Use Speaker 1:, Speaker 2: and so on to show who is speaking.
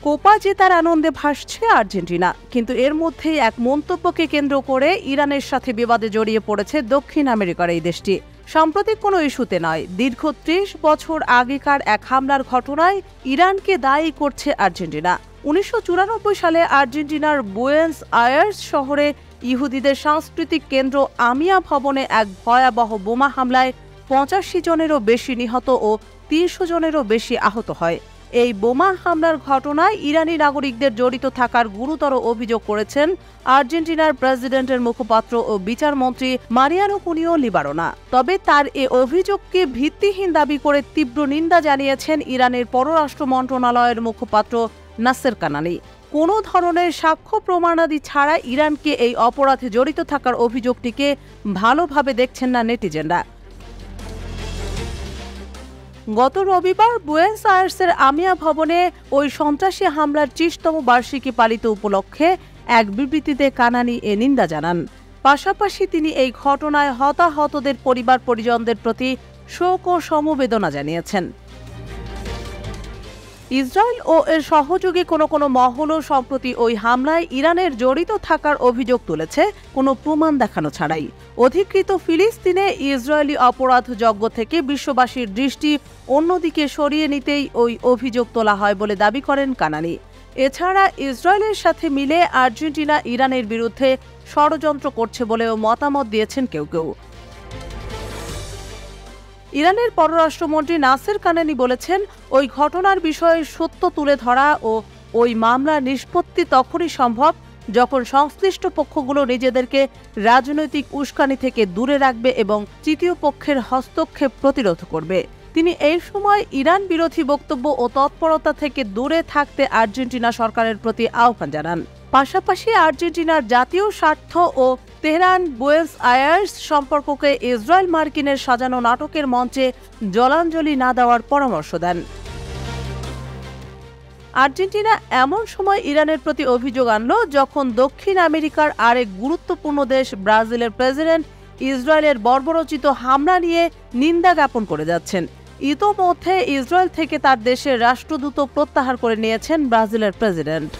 Speaker 1: Copa জেতার আনন্দে ভাসছে আর্জেন্টিনা, কিন্তু এর মধ্যেই এক মন্তব্যকে কেন্দ্র করে ইরানের সাথে বিবাদে জড়িয়ে পড়েছে দক্ষিণ আমেরিকার এই দেশটি। সাম্প্রতিক কোনো ইস্যুতে নয়, দীর্ঘ ৩০ বছর আগেকার এক হামলার ঘটনায় ইরানকে দায়ী করছে আর্জেন্টিনা। ১৯৯৪ সালে আর্জেন্টিনার বুয়েন্স আয়ার্স শহরে ইহুদিদের সাংস্কৃতিক কেন্দ্র আমিয়া ভবনে এক ভয়াবহ বোমা হামলায় ৮৫ জনেরও বেশি নিহত ও ৩০০ জনেরও বেশি আহত হয়। এই বোমা হামলার ঘটনায় ইরানি নাগরিকদের জড়িত থাকার গুরুতর অভিযোগ করেছেন আর্জেন্টিনার প্রেসিডেন্টের মুখপাত্র ও বিচারমন্ত্রী মারিয়ানো পুনিও লিবারোনা। তবে তার এ অভিযোগকে ভিত্তিহীন দাবি করে তীব্র নিন্দা জানিয়েছেন ইরানের পররাষ্ট্র মন্ত্রণালয়ের মুখপাত্র নাসের কানানি। কোনো ধরনের সাক্ষ্য প্রমাণাদি ছাড়া ইরানকে এই অপরাধে জড়িত থাকার অভিযোগটিকে ভালোভাবে দেখছেন না নেটিজেনরা। গত রবিবার বুয়েন্স আয়ার্সের আমিয়া ভবনে ওই সন্ত্রাসী হামলার ৩০তম বার্ষিকী পালিত উপলক্ষে এক বিবৃতিতে কানানি এ নিন্দা জানান। পাশাপাশি তিনি এই ঘটনায় হতাহতদের পরিবার পরিজনদের প্রতি শোক ও সমবেদনা জানিয়েছেন। ইসরায়েল ও এর সহযোগী কোনো মহলও সম্প্রতি ওই হামলায় ইরানের জড়িত থাকার অভিযোগ তুলেছে, কোনো প্রমাণ দেখানো ছাড়াই। অধিকৃত ফিলিস্তিনে ইসরায়েলি অপরাধযজ্ঞ থেকে বিশ্ববাসীর দৃষ্টি অন্যদিকে সরিয়ে নিতেই ওই অভিযোগ তোলা হয় বলে দাবি করেন কানানি। এছাড়া ইসরায়েলের সাথে মিলে আর্জেন্টিনা ইরানের বিরুদ্ধে ষড়যন্ত্র করছে বলেও মতামত দিয়েছেন কেউ কেউ। ইরানের পররাষ্ট্রমন্ত্রী নাসের কানানি বলেছেন, ওই ঘটনার বিষয়ে সত্য তুলে ধরা ও ওই মামলার নিষ্পত্তি তখনই সম্ভব যখন সংশ্লিষ্ট পক্ষগুলো নিজেদেরকে রাজনৈতিক উস্কানি থেকে দূরে রাখবে এবং তৃতীয় পক্ষের হস্তক্ষেপ প্রতিরোধ করবে। তিনি এই সময় ইরান বিরোধী বক্তব্য ও তৎপরতা থেকে দূরে থাকতে আর্জেন্টিনা সরকারের প্রতি আহ্বান জানান। পাশাপাশি আর্জেন্টিনার জাতীয় স্বার্থ ও তেহরান বুয়েন্স আয়ার্স সম্পর্ককে ইসরায়েল মার্কিনের সাজানো নাটকের মঞ্চে জলাঞ্জলি না দেওয়ার পরামর্শ দেন। আর্জেন্টিনা এমন সময় ইরানের প্রতি অভিযোগ আনল যখন দক্ষিণ আমেরিকার আরেক গুরুত্বপূর্ণ দেশ ব্রাজিলের প্রেসিডেন্ট ইসরায়েলের বর্বরোচিত হামলা নিয়ে নিন্দা জ্ঞাপন করে যাচ্ছেন। ইতোমধ্যে ইসরায়েল থেকে তার দেশের রাষ্ট্রদূত প্রত্যাহার করে নিয়েছেন ব্রাজিলের প্রেসিডেন্ট।